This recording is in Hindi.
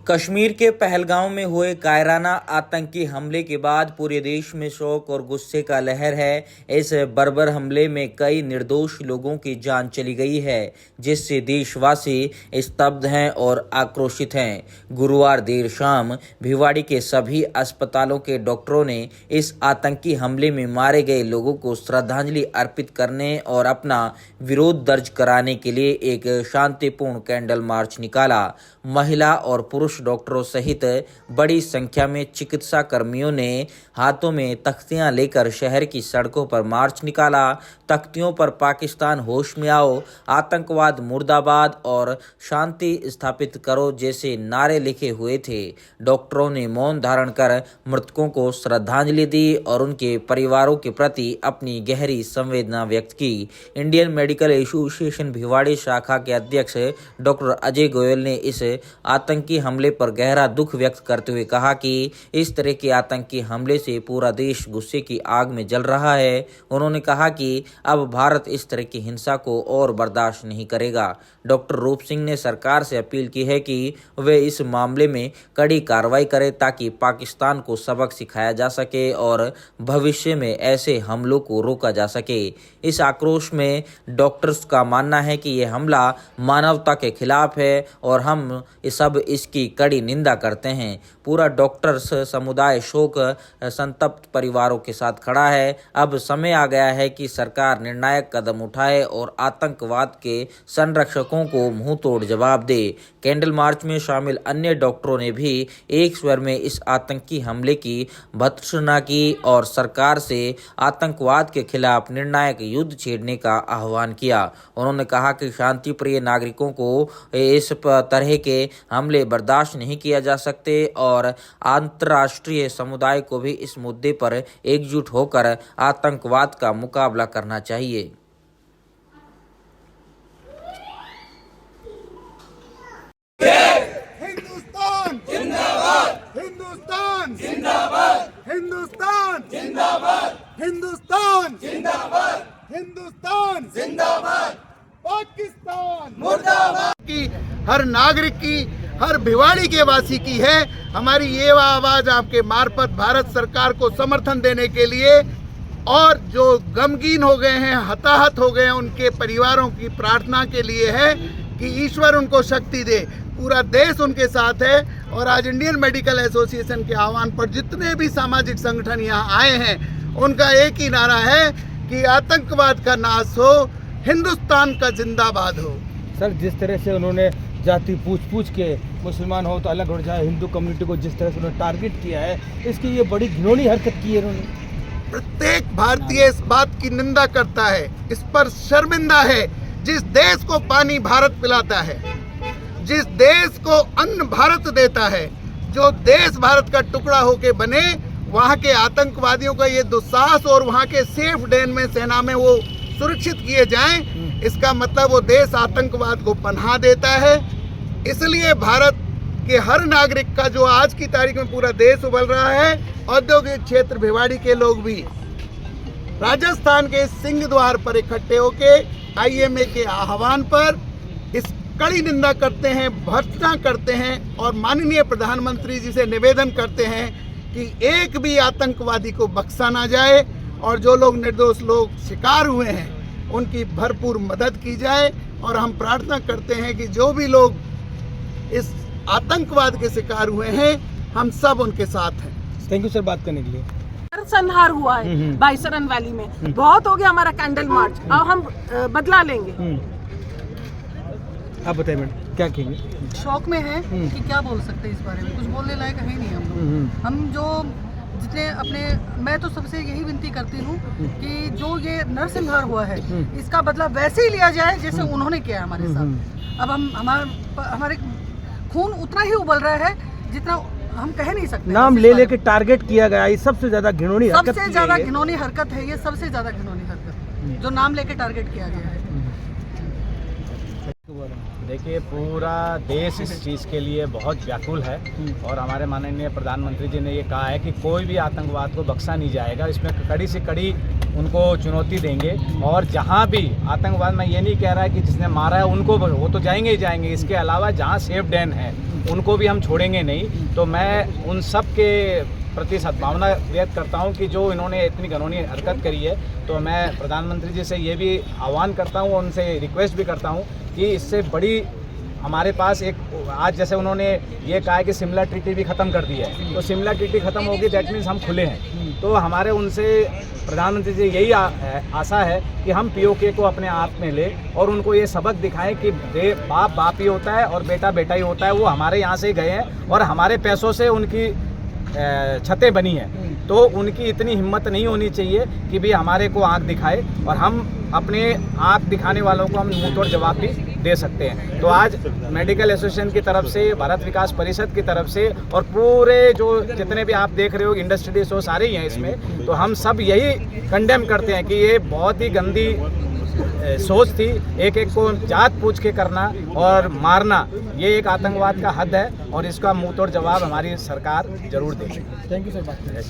कश्मीर के पहलगांव में हुए कायराना आतंकी हमले के बाद पूरे देश में शोक और गुस्से का लहर है। इस बर्बर हमले में कई निर्दोष लोगों की जान चली गई है, जिससे देशवासी स्तब्ध हैं और आक्रोशित हैं। गुरुवार देर शाम भिवाड़ी के सभी अस्पतालों के डॉक्टरों ने इस आतंकी हमले में मारे गए लोगों को श्रद्धांजलि अर्पित करने और अपना विरोध दर्ज कराने के लिए एक शांतिपूर्ण कैंडल मार्च निकाला। महिला और पुरुष डॉक्टरों सहित बड़ी संख्या में चिकित्सा कर्मियों ने हाथों में तख्तियां लेकर शहर की सड़कों पर मार्च निकाला। तख्तियों पर पाकिस्तान होश में आओ, आतंकवाद मुर्दाबाद और शांति स्थापित करो जैसे नारे लिखे हुए थे। डॉक्टरों ने मौन धारण कर मृतकों को श्रद्धांजलि दी और उनके परिवारों के प्रति अपनी गहरी संवेदना व्यक्त की। इंडियन मेडिकल एसोसिएशन भिवाड़ी शाखा के अध्यक्ष डॉक्टर अजय गोयल ने इस आतंकी हमले पर गहरा दुख व्यक्त करते हुए कहा कि इस तरह के आतंकी हमले से पूरा देश गुस्से की आग में जल रहा है। उन्होंने कहा कि अब भारत इस तरह की हिंसा को और बर्दाश्त नहीं करेगा। डॉक्टर रूप सिंह ने सरकार से अपील की है कि वे इस मामले में कड़ी कार्रवाई करें ताकि पाकिस्तान को सबक सिखाया जा सके और भविष्य में ऐसे हमलों को रोका जा सके। इस आक्रोश में डॉक्टर्स का मानना है कि यह हमला मानवता के खिलाफ है और हम सब इसकी कड़ी निंदा करते हैं। पूरा डॉक्टर्स समुदाय शोक संतप्त परिवारों के साथ खड़ा है। अब समय आ गया है कि सरकार निर्णायक कदम उठाए और आतंकवाद के संरक्षकों को मुंह तोड़ जवाब दे। कैंडल मार्च में शामिल अन्य डॉक्टरों ने भी एक स्वर में इस आतंकी हमले की भर्त्सना की और सरकार से आतंकवाद के खिलाफ निर्णायक युद्ध छेड़ने का आह्वान किया। उन्होंने कहा कि शांति प्रिय नागरिकों को इस तरह के हमले बर्दाश्त नहीं किया जा सकते और अंतर्राष्ट्रीय समुदाय को भी इस मुद्दे पर एकजुट होकर आतंकवाद का मुकाबला करना चाहिए। हिंदुस्तान जिंदाबाद, हिंदुस्तान जिंदाबाद, हिंदुस्तान जिंदाबाद, हिंदुस्तान जिंदाबाद, हिंदुस्तान जिंदाबाद, पाकिस्तान मुर्दाबाद। की हर नागरिक की, हर भिवाड़ी के वासी की है। हमारी ये आवाज आपके मार्फत भारत सरकार को समर्थन देने के लिए और जो गमगीन हो गए हैं, हताहत हो गए हैं, उनके परिवारों की प्रार्थना के लिए है कि ईश्वर उनको शक्ति दे। पूरा देश उनके साथ है और आज इंडियन मेडिकल एसोसिएशन के आह्वान पर जितने भी सामाजिक संगठन यहाँ आए हैं, उनका एक ही नारा है कि आतंकवाद का नाश हो, हिंदुस्तान का जिंदाबाद हो। सर, जिस तरह से उन्होंने जाति पूछ के मुसलमान हो तो अलग हो जाए, हिंदू कम्युनिटी को जिस तरह से उन्होंने टारगेट किया है, इसकी ये बड़ी घिनौनी हरकत की है उन्होंने। प्रत्येक भारतीय इस बात की निंदा करता है, इस पर शर्मिंदा है। जिस देश को पानी भारत पिलाता है, जिस देश को अन्न भारत देता है, जो देश भारत का टुकड़ा होके बने, वहाँ के आतंकवादियों का ये दुस्साहस और वहाँ के सेफ डेन में सेना में वो सुरक्षित किए जाएं, इसका मतलब वो देश आतंकवाद को पनाह देता है। इसलिए भारत के हर नागरिक का, जो आज की तारीख में पूरा देश उबल रहा है, औद्योगिक क्षेत्र भिवाड़ी के लोग भी राजस्थान के सिंह द्वार पर इकट्ठे होके IMA के आह्वान पर इस कड़ी निंदा करते हैं, भर्त्सना करते हैं और माननीय प्रधानमंत्री जी से निवेदन करते हैं कि एक भी आतंकवादी को बख्शा ना जाए और जो लोग निर्दोष लोग शिकार हुए हैं उनकी भरपूर मदद की जाए। और हम प्रार्थना करते हैं कि जो भी लोग इस आतंकवाद के शिकार हुए हैं, हम सब उनके साथ हैं। थैंक यू सर बात करने के लिए। संहार हुआ है बाईसरन वैली में, बहुत हो गया हमारा कैंडल मार्च, अब हम बदला लेंगे। आप बताइए मैडम, क्या कहेंगे? शौक में है कि क्या बोल सकते हैं इस बारे में, कुछ बोलने लायक है नहीं हम लोग। हम जो जितने अपने, मैं तो सबसे यही विनती करती हूँ कि जो ये नरसंहार हुआ है, इसका बदला वैसे ही लिया जाए जैसे उन्होंने किया हमारे साथ। अब हम हमारे खून उतना ही उबल रहा है जितना हम कह नहीं सकते। नाम ले लेके टारगेट किया गया, ये सबसे ज्यादा घिनौनी हरकत, सबसे ज्यादा घिनौनी हरकत है ये, सबसे ज्यादा घिनौनी हरकत जो नाम लेके टारगेट किया गया है। देखिए, पूरा देश इस चीज़ के लिए बहुत व्याकुल है और हमारे माननीय प्रधानमंत्री जी ने ये कहा है कि कोई भी आतंकवाद को बख्शा नहीं जाएगा। इसमें कड़ी से कड़ी उनको चुनौती देंगे। और जहाँ भी आतंकवाद, मैं ये नहीं कह रहा कि जिसने मारा है उनको, वो तो जाएंगे ही जाएंगे, इसके अलावा जहाँ सेफ डैन है उनको भी हम छोड़ेंगे नहीं। तो मैं उन सब के प्रति सद्भावना व्यक्त करता हूं कि जो इन्होंने इतनी कानूनी हरकत करी है। तो मैं प्रधानमंत्री जी से ये भी आह्वान करता हूं, उनसे रिक्वेस्ट भी करता हूं कि इससे बड़ी हमारे पास एक, आज जैसे उन्होंने ये कहा है कि शिमला ट्रीटी भी ख़त्म कर दी है, तो शिमला ट्रीटी ख़त्म होगी दैट मीन्स हम खुले हैं। तो हमारे उनसे प्रधानमंत्री जी यही आशा है कि हम पीओके को अपने आप में ले और उनको ये सबक दिखाएं कि बाप बाप ही होता है और बेटा बेटा ही होता है। वो हमारे यहाँ से गए हैं और हमारे पैसों से उनकी छतें बनी हैं, तो उनकी इतनी हिम्मत नहीं होनी चाहिए कि भी हमारे को आंख दिखाए, और हम अपने आंख दिखाने वालों को हम मुंहतोड़ जवाब भी दे सकते हैं। तो आज मेडिकल एसोसिएशन की तरफ से, भारत विकास परिषद की तरफ से और पूरे जो जितने भी आप देख रहे हो इंडस्ट्रियलिस्ट हो, सारे ही हैं इसमें, तो हम सब यही कंडेम करते हैं कि ये बहुत ही गंदी सोच थी। एक एक को जात पूछ के करना और मारना, ये एक आतंकवाद का हद है और इसका मुंहतोड़ जवाब हमारी सरकार जरूर देगी। Thank you sir.